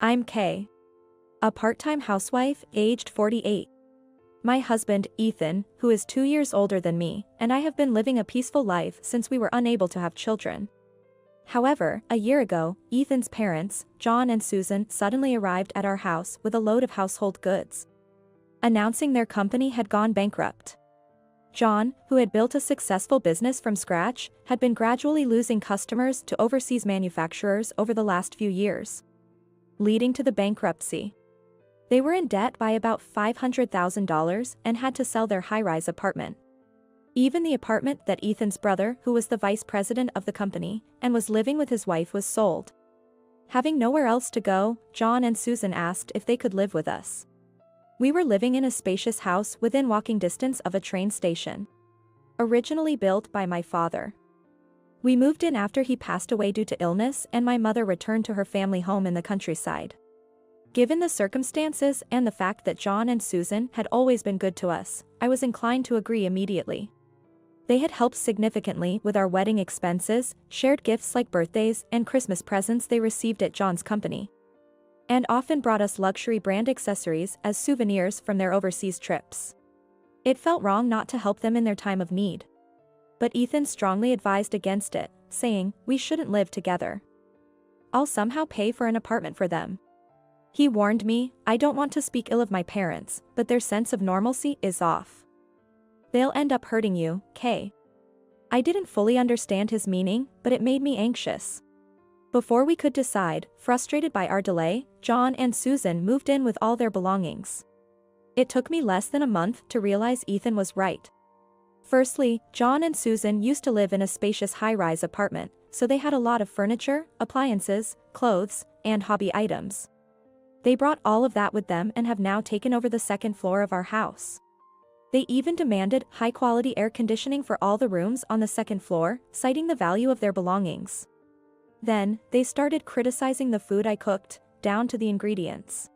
I'm Kay, a part-time housewife, aged 48. My husband, Ethan, who is 2 years older than me, and I have been living a peaceful life since we were unable to have children. However, a year ago, Ethan's parents, John and Susan, suddenly arrived at our house with a load of household goods, announcing their company had gone bankrupt. John, who had built a successful business from scratch, had been gradually losing customers to overseas manufacturers over the last few years, leading to the bankruptcy. They were in debt by about $500,000 and had to sell their high-rise apartment. Even the apartment that Ethan's brother, who was the vice president of the company and was living with his wife, was sold. Having nowhere else to go, John and Susan asked if they could live with us. We were living in a spacious house within walking distance of a train station, originally built by my father. We moved in after he passed away due to illness, and my mother returned to her family home in the countryside. Given the circumstances and the fact that John and Susan had always been good to us, I was inclined to agree immediately. They had helped significantly with our wedding expenses, shared gifts like birthdays and Christmas presents they received at John's company, and often brought us luxury brand accessories as souvenirs from their overseas trips. It felt wrong not to help them in their time of need. But Ethan strongly advised against it, saying, "We shouldn't live together. I'll somehow pay for an apartment for them." He warned me, "I don't want to speak ill of my parents, but their sense of normalcy is off. They'll end up hurting you, Kay." I didn't fully understand his meaning, but it made me anxious. Before we could decide, frustrated by our delay, John and Susan moved in with all their belongings. It took me less than a month to realize Ethan was right. Firstly, John and Susan used to live in a spacious high-rise apartment, so they had a lot of furniture, appliances, clothes, and hobby items. They brought all of that with them and have now taken over the second floor of our house. They even demanded high-quality air conditioning for all the rooms on the second floor, citing the value of their belongings. Then, they started criticizing the food I cooked, down to the ingredients.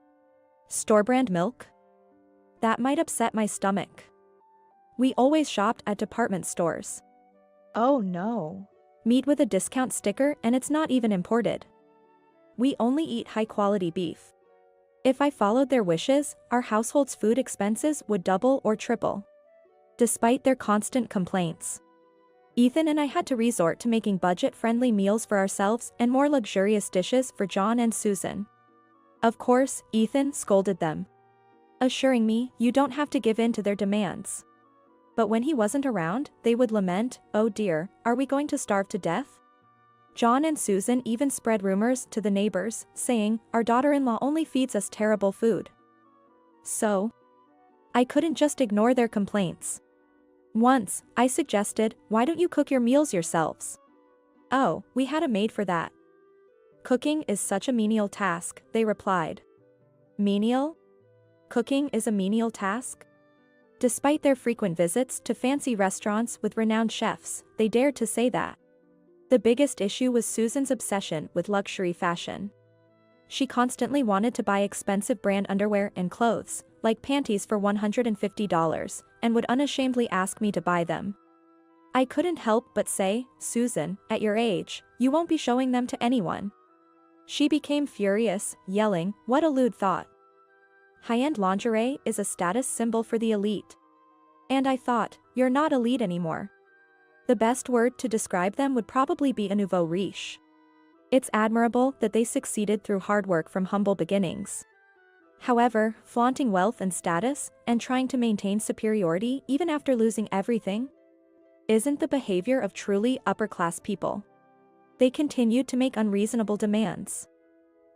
Store-brand milk? That might upset my stomach. We always shopped at department stores. Oh no. Meat with a discount sticker, and it's not even imported. We only eat high-quality beef. If I followed their wishes, our household's food expenses would double or triple. Despite their constant complaints, Ethan and I had to resort to making budget-friendly meals for ourselves and more luxurious dishes for John and Susan. Of course, Ethan scolded them, assuring me, "You don't have to give in to their demands." But when he wasn't around, they would lament, "Oh dear, are we going to starve to death?" John and Susan even spread rumors to the neighbors, saying, "Our daughter-in-law only feeds us terrible food." So, I couldn't just ignore their complaints. Once, I suggested, "Why don't you cook your meals yourselves?" "Oh, we had a maid for that." "Cooking is such a menial task," they replied. Menial? Cooking is a menial task? Despite their frequent visits to fancy restaurants with renowned chefs, they dared to say that. The biggest issue was Susan's obsession with luxury fashion. She constantly wanted to buy expensive brand underwear and clothes, like panties for $150, and would unashamedly ask me to buy them. I couldn't help but say, "Susan, at your age, you won't be showing them to anyone." She became furious, yelling, "What a lewd thought. High-end lingerie is a status symbol for the elite." And I thought, "You're not elite anymore." The best word to describe them would probably be a nouveau riche. It's admirable that they succeeded through hard work from humble beginnings. However, flaunting wealth and status, and trying to maintain superiority even after losing everything, isn't the behavior of truly upper-class people. They continued to make unreasonable demands.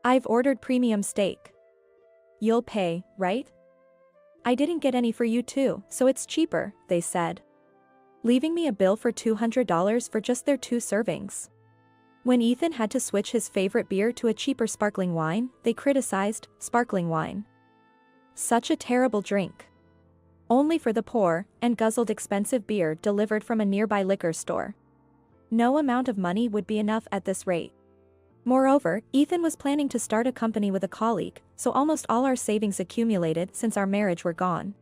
"I've ordered premium steak. You'll pay, right?" "I didn't get any for you too, so it's cheaper," they said, leaving me a bill for $200 for just their 2 servings. When Ethan had to switch his favorite beer to a cheaper sparkling wine, they criticized sparkling wine. Such a terrible drink. Only for the poor, and guzzled expensive beer delivered from a nearby liquor store. No amount of money would be enough at this rate. Moreover, Ethan was planning to start a company with a colleague, so almost all our savings accumulated since our marriage were gone.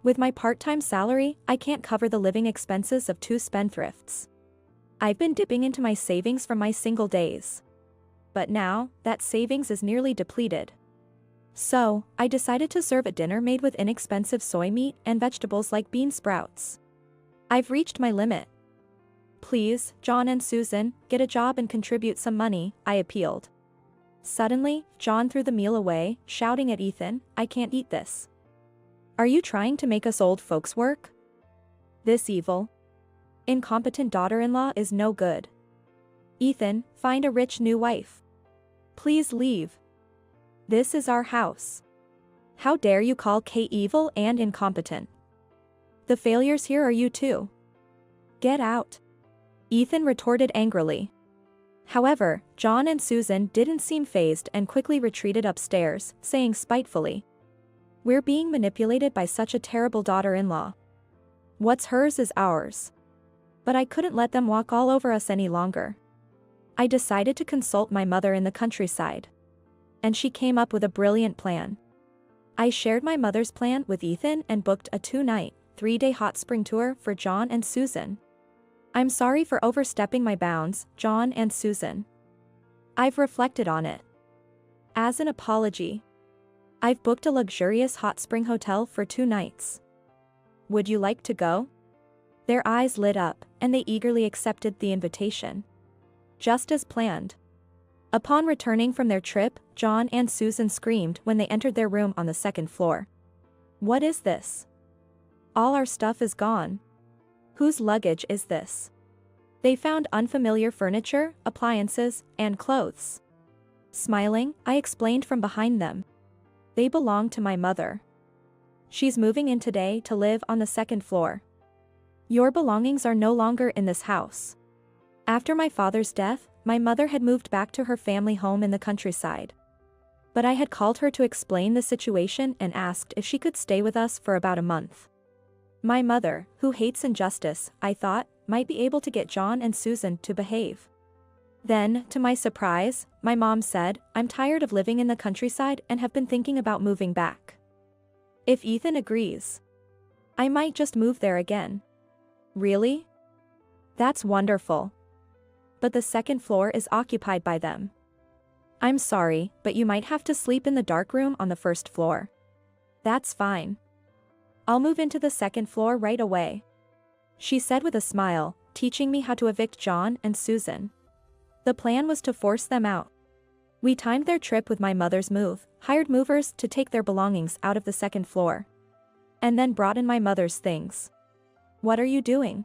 With my part-time salary, I can't cover the living expenses of 2 spendthrifts. I've been dipping into my savings from my single days. but now, that savings is nearly depleted. So, I decided to serve a dinner made with inexpensive soy meat and vegetables like bean sprouts. I've reached my limit. Please, John and Susan, get a job and contribute some money, I appealed. Suddenly, John threw the meal away, shouting at Ethan, I can't eat this. Are you trying to make us old folks work? This evil, incompetent daughter-in-law is no good. Ethan, find a rich new wife. Please leave. This is our house. How dare you call Kay evil and incompetent? The failures here are you too. Get out. Ethan retorted angrily. However, John and Susan didn't seem fazed and quickly retreated upstairs, saying spitefully, we're being manipulated by such a terrible daughter-in-law. What's hers is ours. But I couldn't let them walk all over us any longer. I decided to consult my mother in the countryside. And she came up with a brilliant plan. I shared my mother's plan with Ethan and booked a 2-night, 3-day hot spring tour for John and Susan. I'm sorry for overstepping my bounds, John and Susan. I've reflected on it. As an apology, I've booked a luxurious hot spring hotel for 2 nights. Would you like to go? Their eyes lit up, and they eagerly accepted the invitation. Just as planned. Upon returning from their trip, John and Susan screamed when they entered their room on the 2nd floor. What is this? All our stuff is gone. Whose luggage is this? They found unfamiliar furniture, appliances, and clothes. Smiling, I explained from behind them. They belong to my mother. She's moving in today to live on the 2nd floor. Your belongings are no longer in this house. After my father's death, my mother had moved back to her family home in the countryside. But I had called her to explain the situation and asked if she could stay with us for about a month. My mother, who hates injustice, I thought, might be able to get John and Susan to behave. Then, to my surprise, my mom said, I'm tired of living in the countryside and have been thinking about moving back. If Ethan agrees, I might just move there again. Really? That's wonderful. But the 2nd floor is occupied by them. I'm sorry, but you might have to sleep in the dark room on the 1st floor. That's fine. I'll move into the 2nd floor right away. She said with a smile, teaching me how to evict John and Susan. The plan was to force them out. We timed their trip with my mother's move, hired movers to take their belongings out of the 2nd floor. And then brought in my mother's things. What are you doing?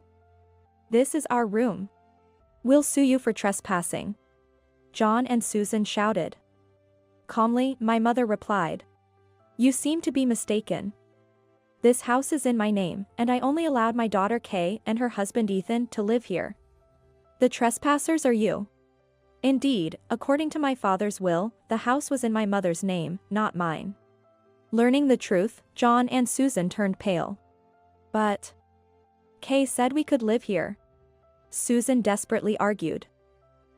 This is our room. We'll sue you for trespassing. John and Susan shouted. Calmly, my mother replied. You seem to be mistaken. This house is in my name, and I only allowed my daughter Kay and her husband Ethan to live here. The trespassers are you. Indeed, according to my father's will, the house was in my mother's name, not mine. Learning the truth, John and Susan turned pale. But Kay said we could live here. Susan desperately argued.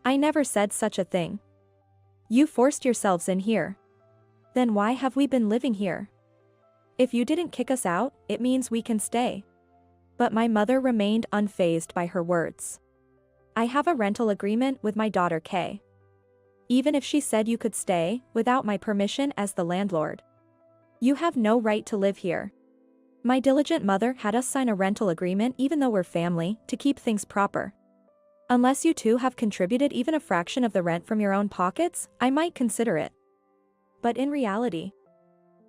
I never said such a thing. You forced yourselves in here. Then why have we been living here? If you didn't kick us out, it means we can stay. But my mother remained unfazed by her words. I have a rental agreement with my daughter Kay. Even if she said you could stay, without my permission as the landlord, you have no right to live here. My diligent mother had us sign a rental agreement even though we're family, to keep things proper. Unless you two have contributed even a fraction of the rent from your own pockets, I might consider it. But in reality,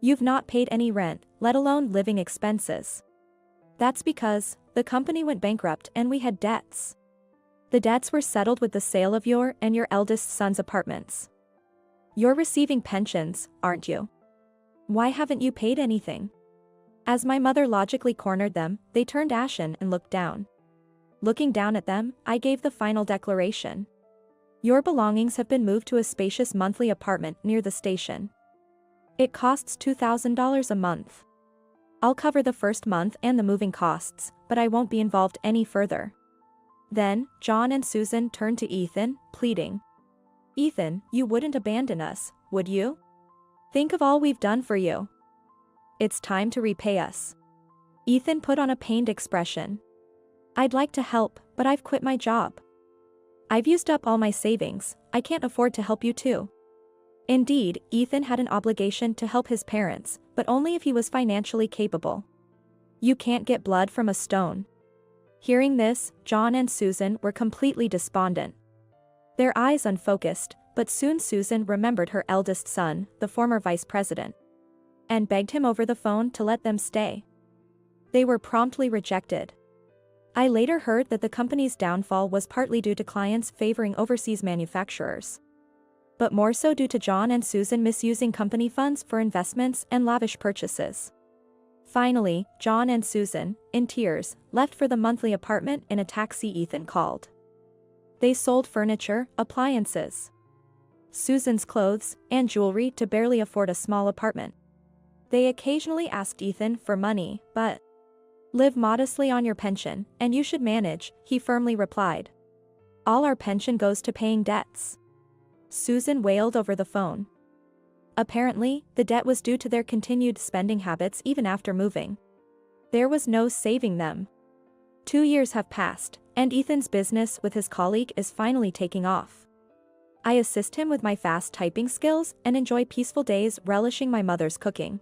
you've not paid any rent, let alone living expenses. That's because the company went bankrupt and we had debts. The debts were settled with the sale of your and your eldest son's apartments. You're receiving pensions, aren't you? Why haven't you paid anything? As my mother logically cornered them, they turned ashen and looked down. Looking down at them, I gave the final declaration. Your belongings have been moved to a spacious monthly apartment near the station. It costs $2,000 a month. I'll cover the first month and the moving costs, but I won't be involved any further. Then, John and Susan turned to Ethan, pleading. Ethan, you wouldn't abandon us, would you? Think of all we've done for you. It's time to repay us. Ethan put on a pained expression. I'd like to help, but I've quit my job. I've used up all my savings, I can't afford to help you too. Indeed, Ethan had an obligation to help his parents, but only if he was financially capable. You can't get blood from a stone. Hearing this, John and Susan were completely despondent. Their eyes unfocused, but soon Susan remembered her eldest son, the former vice president, and begged him over the phone to let them stay. They were promptly rejected. I later heard that the company's downfall was partly due to clients favoring overseas manufacturers, but more so due to John and Susan misusing company funds for investments and lavish purchases. Finally, John and Susan, in tears, left for the monthly apartment in a taxi Ethan called. They sold furniture, appliances, Susan's clothes, and jewelry to barely afford a small apartment. They occasionally asked Ethan for money, but live modestly on your pension, and you should manage, he firmly replied. All our pension goes to paying debts, Susan wailed over the phone. Apparently, the debt was due to their continued spending habits even after moving. There was no saving them. 2 years have passed, and Ethan's business with his colleague is finally taking off. I assist him with my fast typing skills and enjoy peaceful days relishing my mother's cooking.